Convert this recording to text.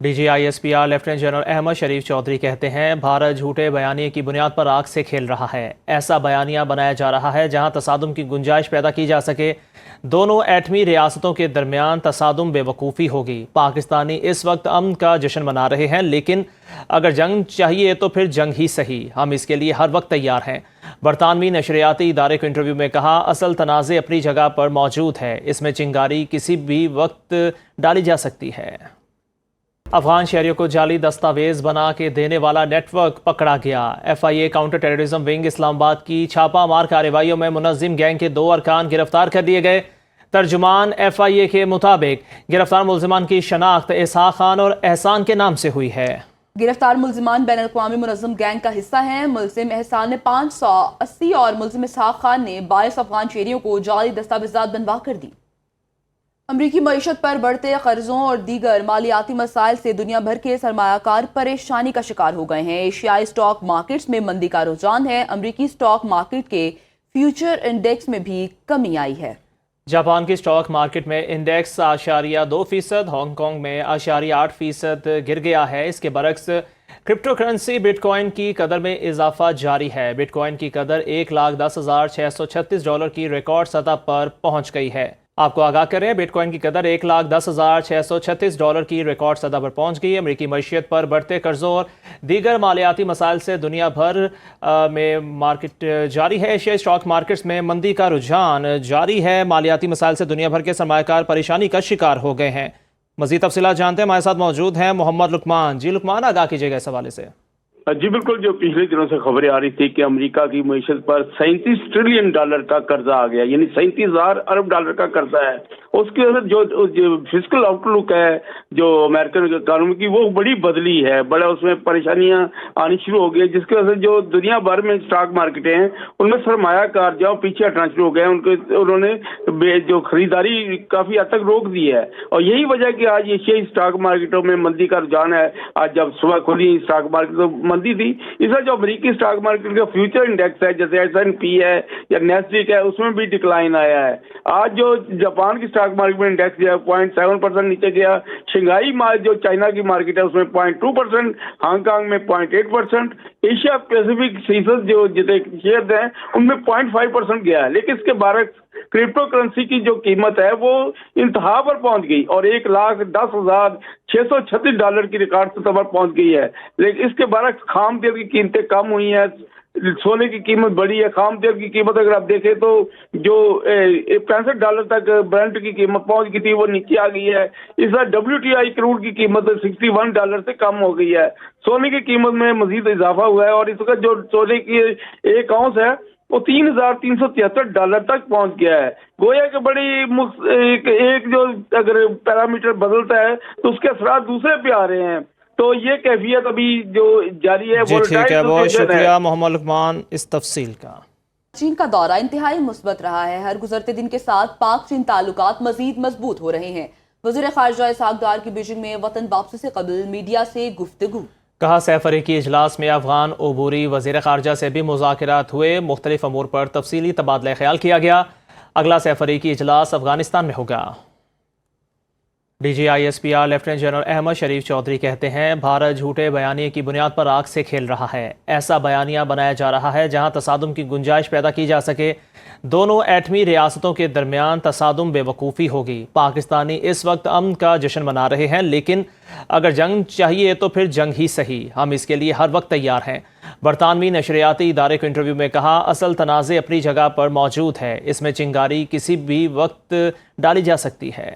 DGISPR lieutenant general Ahmad شریف چودھری کہتے ہیں بھارت جھوٹے بیانیے کی بنیاد پر آگ سے کھیل رہا ہے۔ ایسا بیانیہ بنایا جا رہا ہے جہاں تصادم کی گنجائش پیدا کی جا سکے۔ دونوں ایٹمی ریاستوں کے درمیان تصادم بے وقوفی ہوگی۔ پاکستانی اس وقت امن کا جشن منا رہے ہیں، لیکن اگر جنگ چاہیے تو پھر جنگ ہی صحیح، ہم اس کے لیے ہر وقت تیار ہیں۔ برطانوی نشریاتی ادارے کو انٹرویو میں کہا، اصل تنازع اپنی جگہ پر موجود ہے، اس میں چنگاری کسی بھی وقت ڈالی جا سکتی ہے۔ افغان شہریوں کو جعلی دستاویز بنا کے دینے والا نیٹ ورک پکڑا گیا۔ FIA کاؤنٹر ٹیررزم ونگ اسلام آباد کی چھاپہ مار کارروائیوں میں منظم گینگ کے 2 ارکان گرفتار کر لیے گئے۔ ترجمان FIA کے مطابق گرفتار ملزمان کی شناخت اسحاق خان اور احسان کے نام سے ہوئی ہے۔ گرفتار ملزمان بین الاقوامی منظم گینگ کا حصہ ہیں۔ ملزم احسان نے 580 اور ملزم اسحاق خان نے 22 افغان شہریوں کو جعلی دستاویزات بنوا کر دی۔ امریکی معیشت پر بڑھتے قرضوں اور دیگر مالیاتی مسائل سے دنیا بھر کے سرمایہ کار پریشانی کا شکار ہو گئے ہیں۔ ایشیائی اسٹاک مارکیٹس میں مندی کا رجحان ہے۔ امریکی اسٹاک مارکیٹ کے فیوچر انڈیکس میں بھی کمی آئی ہے۔ جاپان کی اسٹاک مارکیٹ میں انڈیکس 0.2%، ہانگ کانگ میں 0.8% گر گیا ہے۔ اس کے برعکس کرپٹو کرنسی بٹ کوائن کی قدر میں اضافہ جاری ہے۔ بٹ کوائن کی قدر $1,10,636 کی ریکارڈ سطح پر پہنچ گئی ہے۔ آپ کو آگاہ کریں، بٹ کوائن کی قدر $1,10,636 کی ریکارڈ سطح پر پہنچ گئی۔ امریکی معیشت پر بڑھتے قرضوں اور دیگر مالیاتی مسائل سے دنیا بھر میں مارکیٹ جاری ہے۔ ایشیائی اسٹاک مارکیٹس میں مندی کا رجحان جاری ہے۔ مالیاتی مسائل سے دنیا بھر کے سرمایہ کار پریشانی کا شکار ہو گئے ہیں۔ مزید تفصیلات جانتے ہیں، ہمارے ساتھ موجود ہیں محمد لقمان۔ جی لقمان، آگاہ کیجیے گا اس حوالے سے۔ جی بالکل، جو پچھلے دنوں سے خبریں آ رہی تھی کہ امریکہ کی معیشت پر $37 ٹریلین کا قرضہ آ گیا، یعنی $37,000 ارب کا قرضہ ہے۔ اس کی وجہ سے جو فسکل آؤٹ لک ہے جو امریکن اکانومی کی، وہ بڑی بدلی ہے، بڑا اس میں پریشانیاں آنی شروع ہو گئی، جس کی وجہ سے جو دنیا بھر میں اسٹاک مارکیٹیں ہیں ان میں سرمایہ کار جو پیچھے ہٹنا شروع ہو گئے ہیں، انہوں نے جو خریداری کافی حد تک روک دی ہے۔ اور یہی وجہ کہ آج ایشیائی اسٹاک مارکیٹوں میں مندی کا رجحان ہے۔ آج جب صبح کھلی اسٹاک مارکیٹ تو مندی تھی، اس میں جو امریکی اسٹاک مارکیٹ کا فیوچر انڈیکس ہے جیسے S&P ہے یا نیسڈیک ہے، اس میں بھی ڈکلائن آیا ہے۔ آج جو جاپان کی اسٹاک مارکیٹ میں انڈیکس جو ہے 0.7% نیچے گیا۔ شنگھائی جو چائنا کی مارکیٹ ہے اس میں 0.2%، ہانگ کانگ میں 0.8%، ایشیا پیسیفک سیزز جو جتنے شیئرز ہیں ان میں 0.5% گیا ہے۔ لیکن اس کے برعکس کرپٹو کرنسی کی جو قیمت ہے وہ انتہا پر پہنچ گئی اور $1,10,636 کی ریکارڈ سطح پر پہنچ گئی ہے۔ لیکن اس کے برعکس خام تیل کی قیمتیں کم ہوئی ہیں، سونے کی قیمت بڑی ہے۔ خام تیل کی قیمت اگر آپ دیکھیں تو جو $65 تک برنٹ کی قیمت پہنچ گئی تھی وہ نیچے آ گئی ہے۔ اس طرح WTI کروڈ کی قیمت $61 سے کم ہو گئی ہے۔ سونے کی قیمت میں مزید اضافہ ہوا ہے اور اس وقت جو سونے کی 1 اونس ہے وہ $3,373 تک پہنچ گیا ہے۔ گویا کہ بڑی ایک جو اگر پیرامیٹر بدلتا ہے تو اس کے اثرات دوسرے پہ آ رہے ہیں، تو یہ کیفیت ابھی جو جاری ہے جی ٹھیک ہے، بہت شکریہ محمد لقمان اس تفصیل کا۔ چین کا دورہ انتہائی مثبت رہا ہے۔ ہر گزرتے دن کے ساتھ پاک چین تعلقات مزید مضبوط ہو رہے ہیں۔ وزیر خارجہ اسحاق ڈار کی بیجنگ میں وطن واپسی سے قبل میڈیا سے گفتگو۔ کہا سربراہی اجلاس میں افغان عبوری وزیر خارجہ سے بھی مذاکرات ہوئے، مختلف امور پر تفصیلی تبادلہ خیال کیا گیا۔ اگلا سربراہی اجلاس افغانستان میں ہوگا۔ DGISPR لیفٹیننٹ جنرل احمد شریف چودھری کہتے ہیں بھارت جھوٹے بیانیے کی بنیاد پر آگ سے کھیل رہا ہے۔ ایسا بیانیہ بنایا جا رہا ہے جہاں تصادم کی گنجائش پیدا کی جا سکے۔ دونوں ایٹمی ریاستوں کے درمیان تصادم بے وقوفی ہوگی۔ پاکستانی اس وقت امن کا جشن منا رہے ہیں، لیکن اگر جنگ چاہیے تو پھر جنگ ہی صحیح، ہم اس کے لیے ہر وقت تیار ہیں۔ برطانوی نشریاتی ادارے کو انٹرویو میں کہا، اصل تنازع اپنی جگہ پر موجود ہے، اس میں چنگاری کسی بھی وقت ڈالی جا سکتی ہے۔